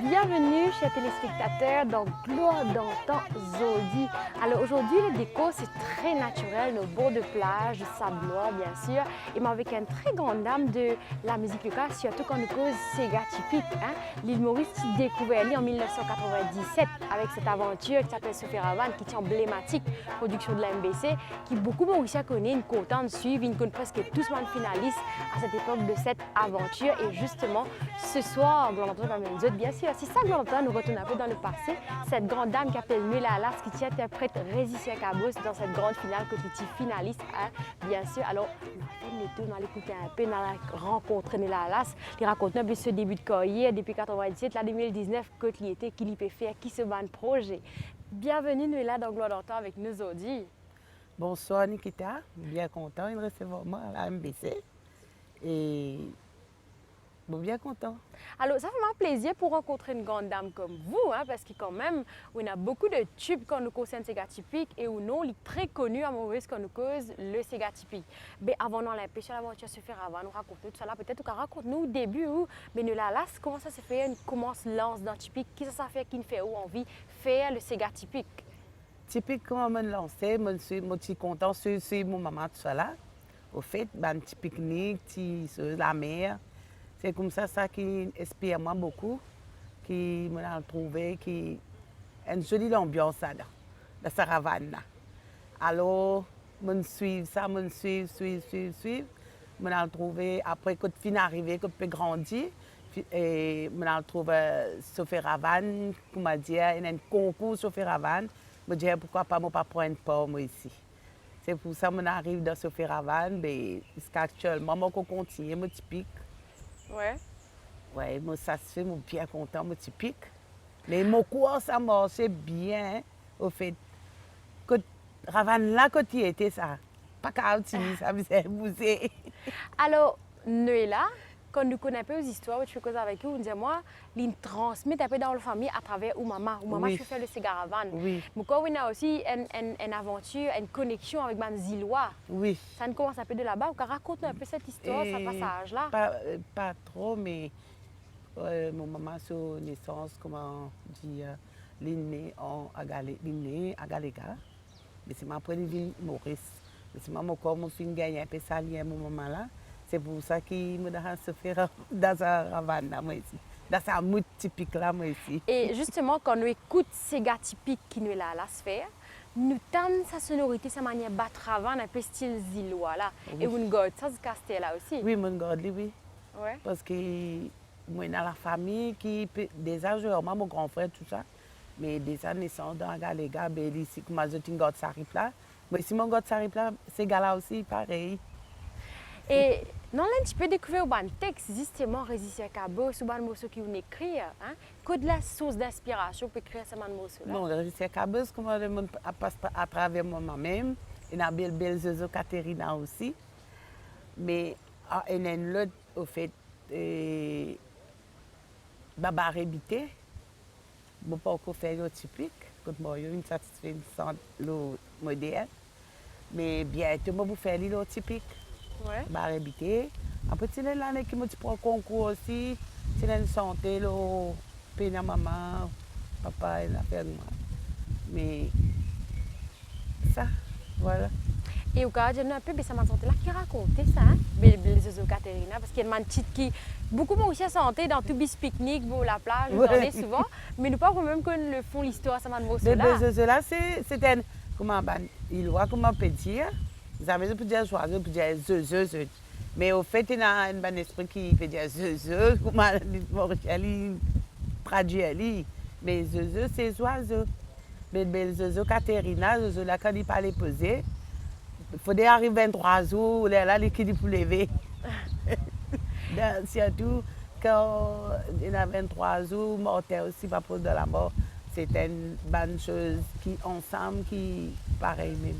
Bienvenue chers téléspectateurs dans Gloire d'antan Zodi. Alors aujourd'hui le décor c'est très naturel, nos bords de plage, sablois bien sûr, et mais avec une très grande dame de la musique locale, surtout quand nous cause Sega typique. L'île Maurice qui découvert en 1997 avec cette aventure qui s'appelle Sophie Ravane, qui est emblématique, production de la MBC, qui beaucoup Mauriciens connaissent, une content de suivre, une connaît presque tous les finalistes à cette époque de cette aventure. Et justement ce soir, Gloire d'antan va même bien sûr. C'est ça, Gloire d'antan, nous retournons un peu dans le passé. Cette grande dame qui s'appelle Nuela Alas, qui interprète Résistia Cabos dans cette grande finale, que tu es finaliste, bien sûr. Alors, on va l'écouter un peu, on a rencontré Nuela Alas. Il raconte un peu ce début de carrière depuis 1997, la 2019, que il était, qu'il y peut faire, qui se bat de projet. Bienvenue, Nuela, dans Gloire d'antan avec nous aujourd'hui. Bonsoir, Nikita. Bien content de recevoir moi à la MBC. Et bon, bien content. Alors, ça fait un plaisir pour rencontrer une grande dame comme vous, parce que quand même, on a beaucoup de tubes quand nous concerne Sega typique et ou non, il est très connu à Maurice quand nous cause le Sega typique. Mais avant d'en l'empêcher l'aventure se faire avant, nous raconter tout ça là, peut-être qu'on raconte-nous au début où, mais nous là, comment ça se fait, comment se lance dans typique, qui ça fait, qui fait où envie faire le Sega typique. Typique, comment me lancer, je suis content, c'est mon maman tout ça là. Au fait, un petit pique-nique, la mer. C'est comme ça qui inspire moi beaucoup, qui me l'a trouvé, qui une jolie ambiance là, dans sa Ravane là. Alors, je suis ça, je suis, me l'a trouvé après que je suis arrivé, que je peux grandir, et me l'a trouvé Sophie Ravane, comment dire, il y a un concours Sophie Ravane, je me dis pourquoi pas moi pas prendre part moi ici. C'est pour ça que j'arrive dans Sophie Ravane, mais jusqu'à actuellement, je continue, je typique. Ouais. Ouais, moi, ça se fait, moi, bien content, moi, typique. Mais mon cours, ça marchait bien, au fait. Quand Ravane, là, quand il était, ça, pas qu'à utiliser, ça faisait bouger. Alors, Noëlla, quand nous connaissons un peu les histoires, tu fais cause avec eux, on dit moi, ils transmettent un peu dans la famille à travers ou maman. Ou maman, Oui. je fais le cigaravane. Oui. Mais quand on a aussi une aventure, une connexion avec Mme Zilois, Oui. ça nous commence un peu de là-bas. On raconte un peu cette histoire, ce passage-là. Pas trop, mais mon maman, sur naissance, comment dire, l'inné à Galega. Mais c'est ma première ville, Maurice. Mais c'est mon corps, mon film gagné un peu ça, mon maman là. C'est pour ça qu'il me donne se faire dans sa ravane là, moi ici. Dans sa mood typique là, moi ici. Et justement, quand nous écoutons ces gars typiques qui nous là à la sphère, nous tendons sa sonorité, sa manière de battre avant, un peu style Zilois là. Oui. Et on garde ça, ce castel là aussi. Oui, mon garde, oui. Ouais. Parce que moi, dans la famille, qui déjà, je mon grand frère, tout ça. Mais déjà, naissance dans Galega, ben, ici, comme je suis garde Sarip là. Mais si mon garde Sarip là, ces gars-là aussi, pareil. Et non, là, tu peux découvrir un texte, justement, Résistir Cabo, sur un morceau qui on écrit, hein, que de la source d'inspiration pour écrire ce morceau là. Non, Résistir Cabo, c'est comme le monde passe à travers moi-même. Et la belle Zozo Caterina aussi. Mais il y a une autre, au fait, Baba Rébité. Je ne peux pas encore faire le typique. Quand moi, j'ai une satisfaction moderne. Mais bientôt, je vais faire le typique. Ouais. Baba Rébité. Après, il y a l'année qui me prend concours aussi. Il y a une santé, le père, maman, papa, et la faire moi. Mais ça, voilà. Et au cas un peu, ça m'a senti là qui racontait ça, hein, les Zozo Caterina, parce qu'il y a une petite qui beaucoup moins aussi à santé dans tout bis pique-nique, la plage, vous en souvent, mais nous pas même que le font l'histoire, ça m'a demandé là. Les là, c'est un, comment il voit comment on peut dire, vous avez peut dire oiseau, peut dire zozo, mais au fait, il y a un esprit qui peut dire zozo, comment il traduit, mais zozo, c'est oiseau. Mais zozo Caterina, zozo là, quand il parlait poser, il faut arriver 23 jours, là, il dit pour lever. Surtout quand il y a 23 jours, mortel aussi, pas pour de la mort. C'est une bonne chose qui, ensemble, qui pareil même.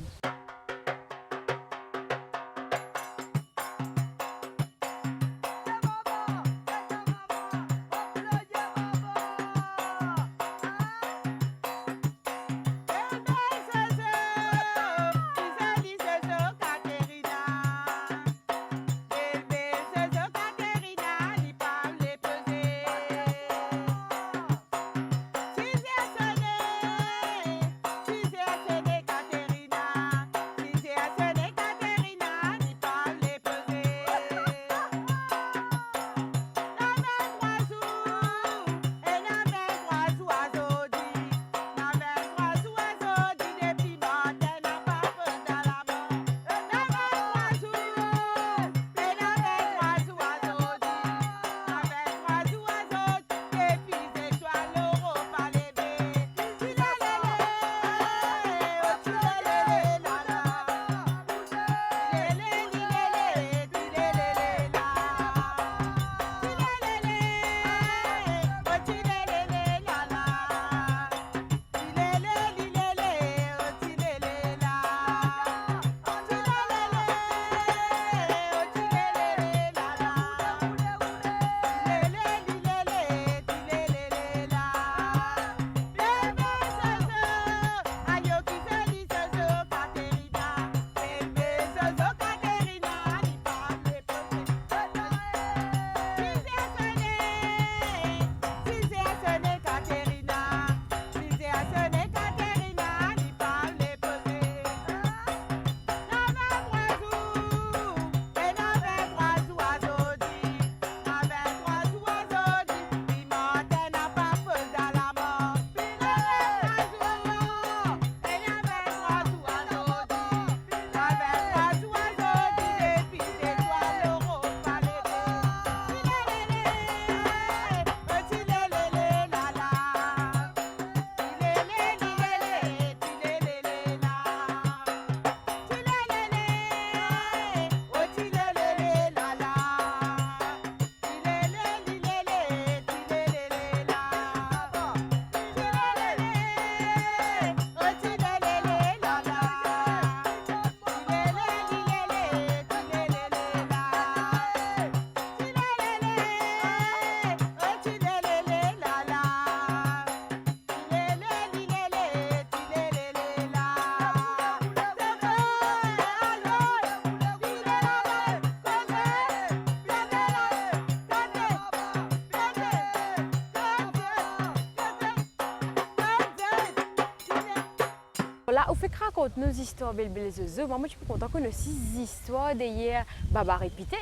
Là, on fait raconter nos histoires belles belles zozo. Moi, je suis content qu'on ait aussi des histoires d'hier Baba répété.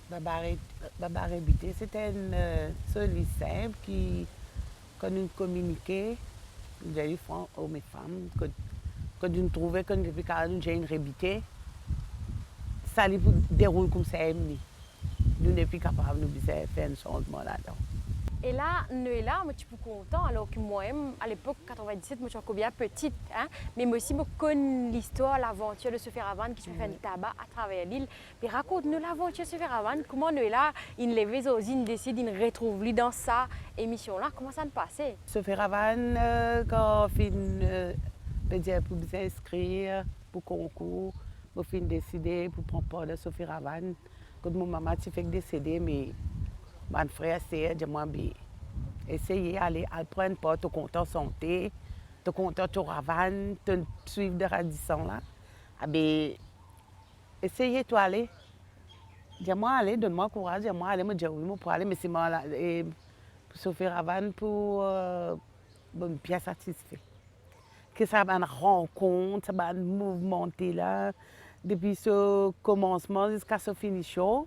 Baba Rébité, c'était une solide simple qui, quand nous communiquons, nous avons hommes et femmes, quand nous trouvons que depuis quand nous avons une rébité, ça déroule comme ça. Nous sommes plus capables de faire un changement là-dedans. Et là, nous sommes là, moi, je suis content. Alors que moi-même, à l'époque, 97, moi, je suis encore bien petite. Hein? Mais moi aussi, je connais l'histoire, l'aventure de Sophie Ravane qui se fait un tabac à travers l'île. Puis raconte-nous l'aventure de Sophie Ravane. Comment nous sommes là, il lève aussi, il décide, il retrouve lui dans sa émission-là. Comment ça se passait? Sophie Ravane, quand on fait pour s'inscrire pour concours, on fait décider pour prendre part de Sophie Ravane. Quand mon maman s'est fait décider, mais mon frère essayait de moi essayer d'aller prendre part au compteur santé, au compteur de Ravane, de suivre de Radisson là. Ah ben, essayez toi aller. Dis-moi aller, donne-moi courage, dis-moi aller, me dire oui, moi pour aller, mais c'est moi là, et pour Sophie Ravane pour bien satisfait. Que ça va une rencontre, ça va un mouvement là, depuis ce commencement jusqu'à ce finition.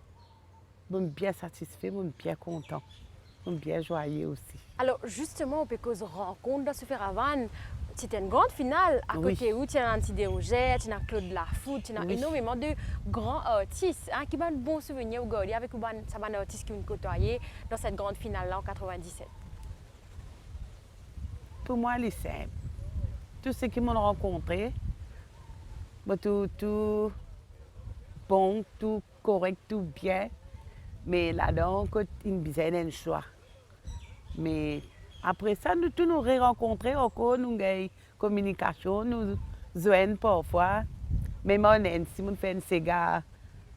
Je suis bien satisfait, je suis bien content, je suis bien joyeux aussi. Alors justement, on peut cause rencontre dans Sophie Ravane. C'était une grande finale à côté où tu as Nancy Desrogers, tu as Claude Lafoutte, tu as énormément de grands artistes qui ont un bon souvenir au Gaudi avec ces artistes qui ont côtoyé dans cette grande finale-là en 97. Pour moi, c'est simple. Tous ceux qui m'ont rencontré, tout bon, tout correct, tout bien. Mais là-dedans, il y a un choix. Mais après ça, nous tous nous rencontrés encore, nous avons une communication, nous joignons parfois. Même si on fait un Sega,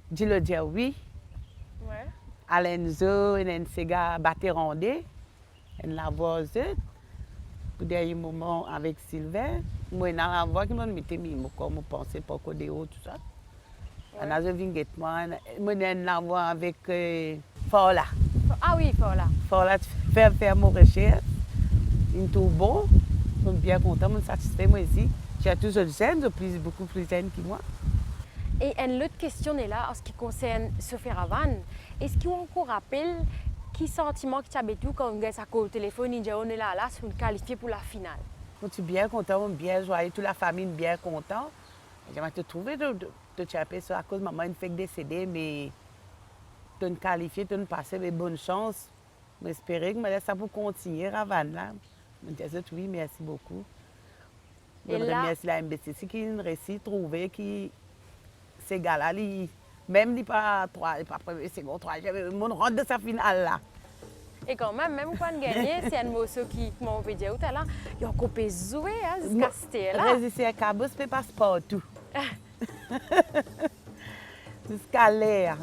je le dis oui. Ouais. Alenzo, un Sega Batterandé, un lavoise. Pour des moments avec Sylvain, moi, dans la voix qui m'a mis, comme je pensais pas qu'au déo, tout ça. On a vu moi, la voix avec Forla. Ah oui, Forla. Forla faire mon recherche. Il est tout bon. Je suis bien content, je suis satisfait moi aussi. J'ai toujours de jeunes, beaucoup plus jeunes que moi. Et une autre question est là en ce qui concerne Sophie Ravane. Est-ce qu'on encore rappelle quel sentiment que tu as tout quand on a au téléphone et on est là, on est qualifié pour la finale? Je suis bien content, bien joyeux, toute la famille est bien contente. J'aimerais te trouver de chapper à cause de maman une fait décédée, mais tu es qualifié, tu es passé de bonnes chances. J'espère que ça va continuer avant là. Je dis oui, merci beaucoup. Je remercie la MBCC qui a réussi à trouver que ces gars-là, même si pas premier, second, troisième, on rentre de sa finale là. Et quand même quand on gagne, c'est un morceau qui m'a fait dire tout à l'heure, il y a encore pu jouer jusqu'à ce là. Résister à Cabos, c'est passe partout. Jusqu'à l'air.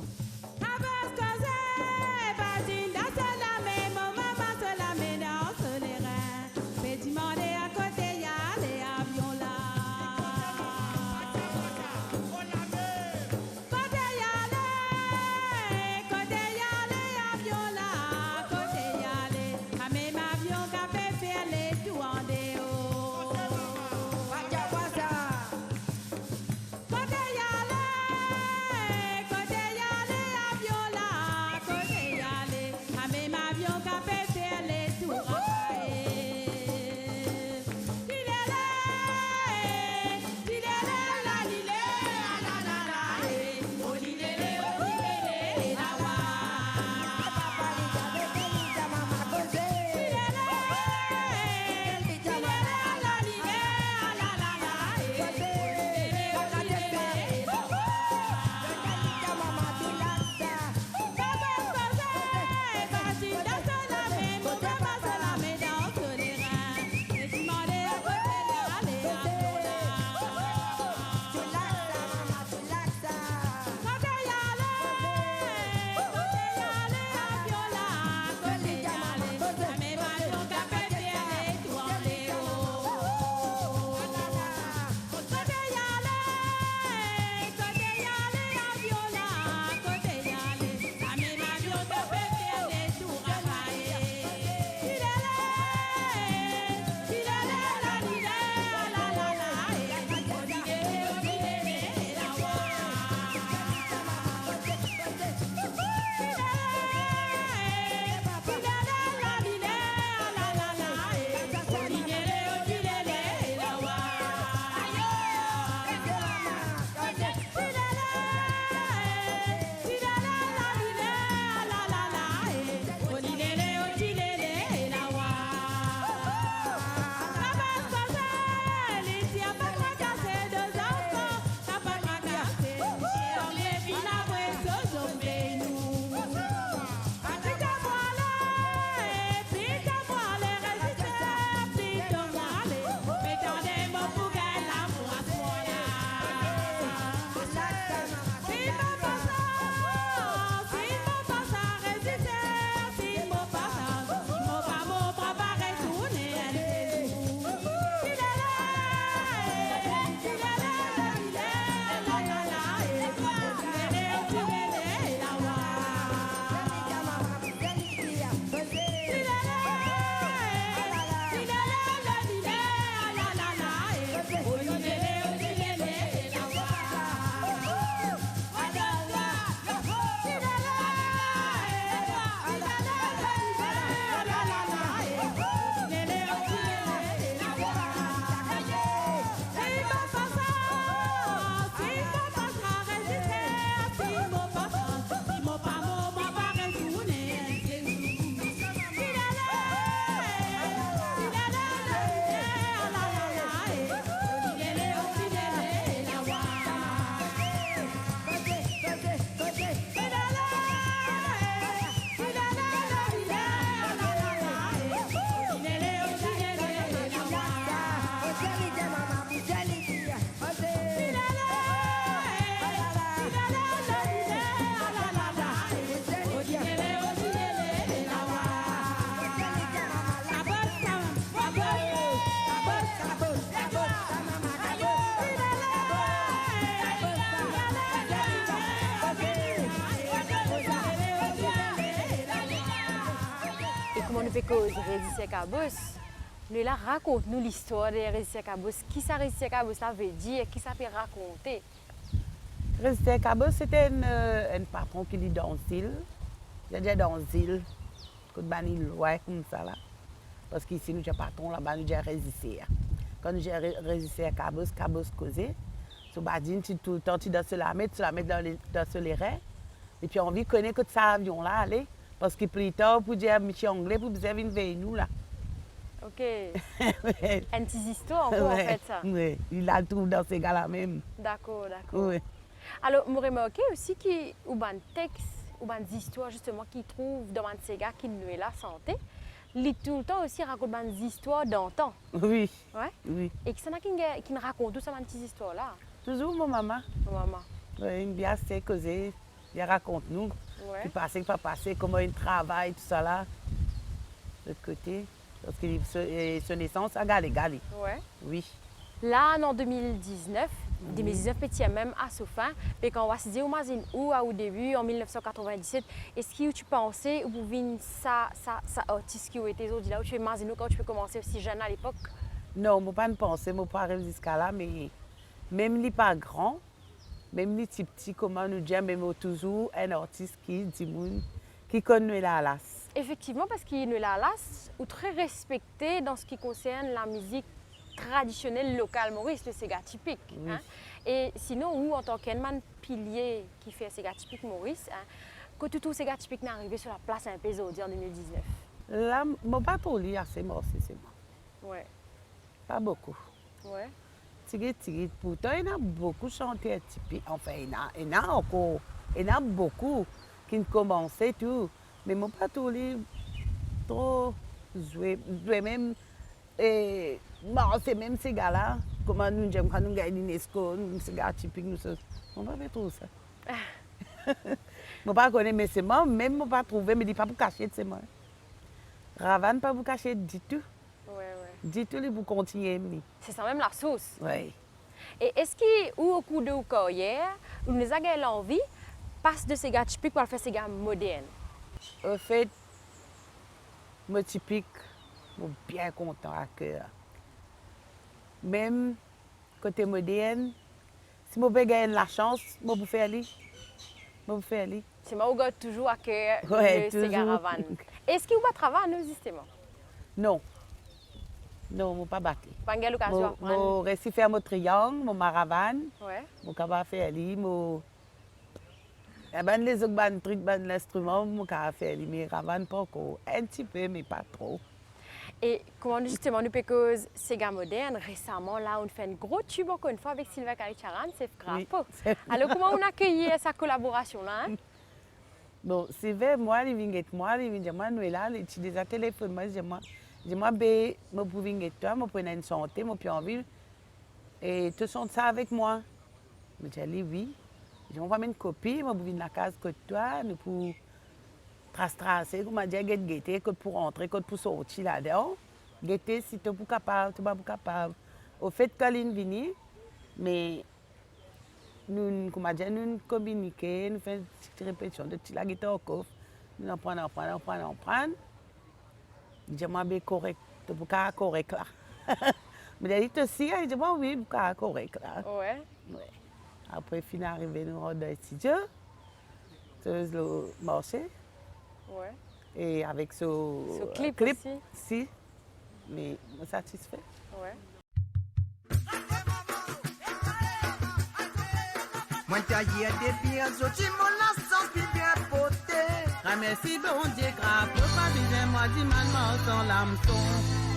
comment nous fait cause Résisté Cabos. Nous là, raconte-nous l'histoire de Résisté Cabos. Qui ça Résisté Cabos ça veut dire? Qui ça peut raconter? Résisté Cabos, c'était un patron qui dit dans l'île. J'ai dit dans l'île. Quand on loi comme ça là. Parce qu'ici, nous avons patron là-bas, nous avons résisté. Quand nous avons résisté à Cabos, Cabos causé. So, badine, tu tout le temps, tu dois se la mettre dans les reins. Et puis, on veut connaître que ça avion là, allez. Parce que plus tard, pour dire monsieur anglais, pour vous avez une veille nous là. Ok. Une petite histoire encore en fait ça. Oui, il a tout dans ces gars-là même. D'accord, d'accord. Oui. Alors, je remarqué aussi qu'il y a un texte ou des histoires justement qu'ils trouvent dans ces gars qui nous est la santé. Ils tout le temps aussi racontent des histoires d'antan. Oui. Ouais. Oui. Et qui nous racontent tout ça dans ces histoires là. Toujours mon maman. Maman. Oui, il bien assez causé. Il raconte nous. Ouais. Qui passe, qui pas passer, comment il travaille, tout ça là. De l'autre côté. Parce que son naissance à Galé. Ouais. Oui. Là, en 2019, 2019 petit même à sa fin, et quand on va se dire au début, en 1997, est-ce que tu pensais ou pouvez ça artiste qui était là où tu imagines quand tu peux commencer aussi jeune à l'époque? Non, je ne pas penser, je ne pas arriver jusqu'à là, mais même les pas grand, même les petits, comment nous dire, même toujours un artiste qui connaît la lasse. Effectivement, parce qu'il est la lasse ou très respecté dans ce qui concerne la musique traditionnelle locale Maurice, le Sega typique. Oui. Hein? Et sinon, nous, en tant qu'un pilier qui fait Sega typique Maurice, hein, que tout Sega typique n'est arrivé sur la place un peu aujourd'hui en 2019. Là, je ne pas trop lire assez morceaux, c'est moi. Ouais. Pas beaucoup. Ouais. Tigre. Pourtant, il y a beaucoup de chanteurs typiques. Enfin, il y en a encore. Il y en a beaucoup qui ont commencé tout. Mais je ne pas trop lire trop jouer. Même. Et c'est même ces gars-là, comment nous disons quand nous gagnons l'UNESCO, ces gars typiques, nous sommes. On ne va pas trouver ça. Je ne pas connaître, mais c'est moi, même je ne pas trouver, mais je ne dis pas pour cacher, c'est moi. Ravan, pas vous cacher du tout. Ouais. Du tout, vous continuez. C'est ça même la sauce. Oui. Et est-ce qu'au cours de votre carrière, vous nous avez l'envie passe de ces gars typiques pour faire ces gars modernes? En fait, moi typique, je suis bien content à cœur. Même côté moderne, si je peux gagner la chance, je peux faire aller. C'est moi qui toujours à cœur Ouais, de ces gars toujours. Ravan. Est-ce que vous travaillez justement? Non. Non, je ne peux pas battre. Pas de l'occasion Je d'apprendre? réussis à faire mon triangle, mon maravan, Ouais. je suis capable de faire aller. Les autres trucs, l'instrument, je suis capable de faire aller. Mais ravan, pas encore. Un petit peu, mais pas trop. Et comment justement nous pécose ces gars modernes récemment là on fait un gros tube encore une fois avec Sylvain Kalicharan, c'est grave. Oui. Alors comment on accueille sa collaboration là? Hein? Bon, c'est vrai, moi, il vient avec moi, il vient moi, nous là, il utilise le téléphone, moi, je peux venir avec toi, je peux une santé, je peux en vivre. Et tu sens ça avec moi? Je dis oui. Je vais faire une copie, je peux venir à la case que toi, nous pour tracer, comme je dis, guetter, pour entrer, pour sortir là-dedans. Guetter si tu es capable, tu n'es pas capable. Au fait, quand il vient, mais nous, nous communiquons, nous faisons une petite répétition de la guitare au coffre. Nous en prenons. Je dis, moi, correct, tu es correct là. Mais il dit aussi, je dis, oui, tu es correct là. Ouais. Ouais. Après, fin arrivé, nous rentrons dans le studio, le marché. Ouais. Et avec ce clip aussi. Si, mais je suis satisfait. Ouais. Moi taillé des pieds, je dis mon laçon qui bien porté. Remercie bon Dieu, grave, pas besoin moi dis maman sans l'hameçon.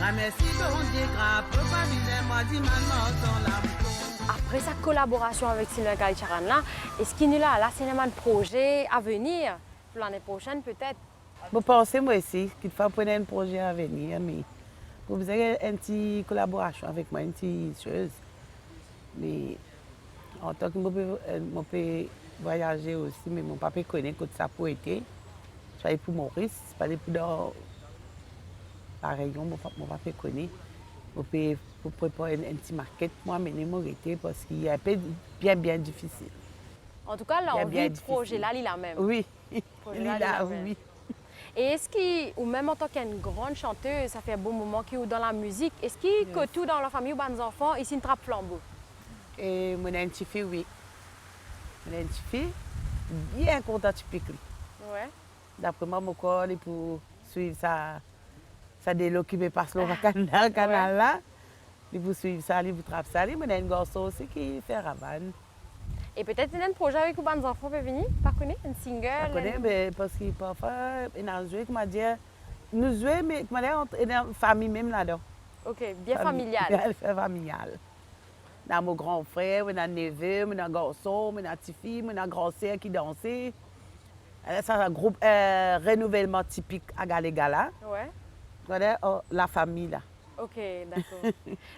Remercie bon Dieu, grave, pas besoin moi dis maman sans l'hameçon. Après sa collaboration avec Sylvain Kalicharan là, est-ce qu'il est là c'est un projet à venir pour l'année prochaine peut-être? Je pense moi aussi qu'il faut prendre un projet à venir, mais vous avez une petite collaboration avec moi, une petite chose. Mais en tant que je peux voyager aussi, mais mon papa connaît que ça peut être. Je travaille pour Maurice, pas pour dans la région, mon papa connaît. Je peux préparer un petit market, moi, mais mon été parce qu'il est un peu bien difficile. En tout cas, l'envie de projet là, il a même. Oui, Projet il là, a, même. oui. Et est-ce qu'il, ou même en tant qu'une grande chanteuse, ça fait un bon moment qu'il est dans la musique, est-ce qu'il que tout dans la famille ou des enfants, ici une trappe flambeau? Et mon une petite fille, oui. Mon une petite fille, bien contente typique. Ouais. D'après moi, mon corps, il pour suivre ça délo qui me passe le canal là. Il pour suivre ça, il pour trapper ça. Il y a un garçon aussi qui fait ravane. Et peut-être il y a un projet avec vous, des enfants peuvent venir, pas connaître, un single? Je connais, mais parce que parfois, il a joué, comment dire, nous jouons, mais comment dire, on est dans la famille même là-dedans. OK, bien familial. Bien familial. Dans mon grand frère, mon neveu, mon garçon, mon petite fille, mon grand sœur qui dansait. C'est un groupe renouvellement typique à Galégala. Ouais. Voilà, la famille là. OK, d'accord.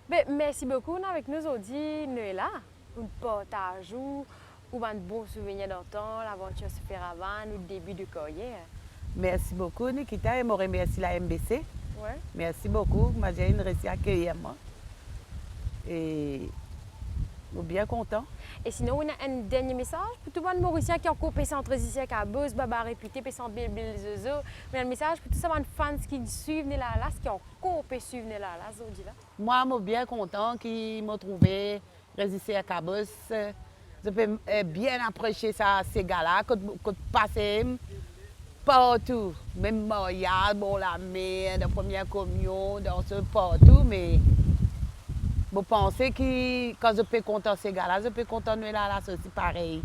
Ben, merci beaucoup on est avec nous aujourd'hui, Noëlla. Pour partager ou un bon souvenir d'antan, l'aventure Super Havane ou le début du collier. Merci beaucoup, Nikita, et je remercie la MBC. Ouais. Merci beaucoup, je suis réussi à accueillir moi. Et je suis bien content. Et sinon, on a un dernier message pour tout le monde mauricien qui a encore passé entre ici avec Abos, Baba réputé, passé en Bill Zozo. Mais un message pour tous les fans qui suivent là, qui ont encore suivre là, Zodi là. Moi, je suis bien content qu'ils m'ont trouvé résister à Cabos. Je peux bien apprécier ça, ces gars-là, quand passer partout. Même Montréal, bon, la mer, la première communion, dans ce partout. Mais je pense que quand je peux compter ces gars-là, je peux continuer là, c'est aussi pareil.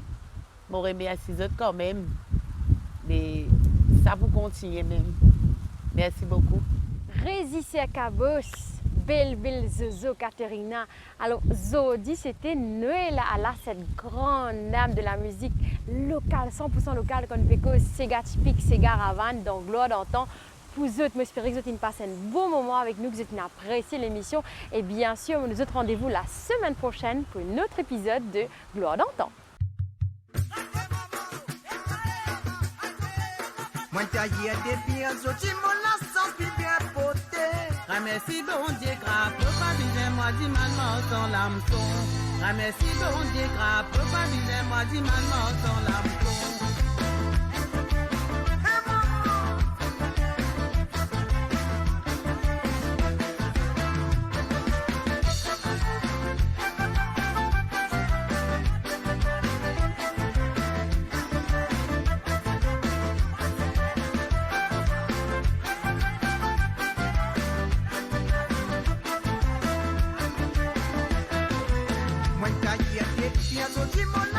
Je remercie les autres quand même. Mais ça pour continuer même. Merci beaucoup. Résister à Cabos. Belle Zozo Caterina. Alors Zodi, c'était Noëlla Ala, cette grande dame de la musique locale, 100% locale, qu'on fait que Sega typique, Sega Ravane, dans Gloire d'antan. Pour vous autres, j'espère que vous avez passé un bon moment avec nous, que vous avez apprécié l'émission. Et bien sûr, nous autres rendez-vous la semaine prochaine pour un autre épisode de Gloire d'antan. Moi taillé des pieds, je mon lassance puis bien poté. Remercie bon Dieu, grave, pas viser moi dimanement sans l'hameçon. Remercie bon Dieu, grave, pas viser moi dimanement sans l'hameçon. Moi taillé des pieds, je mon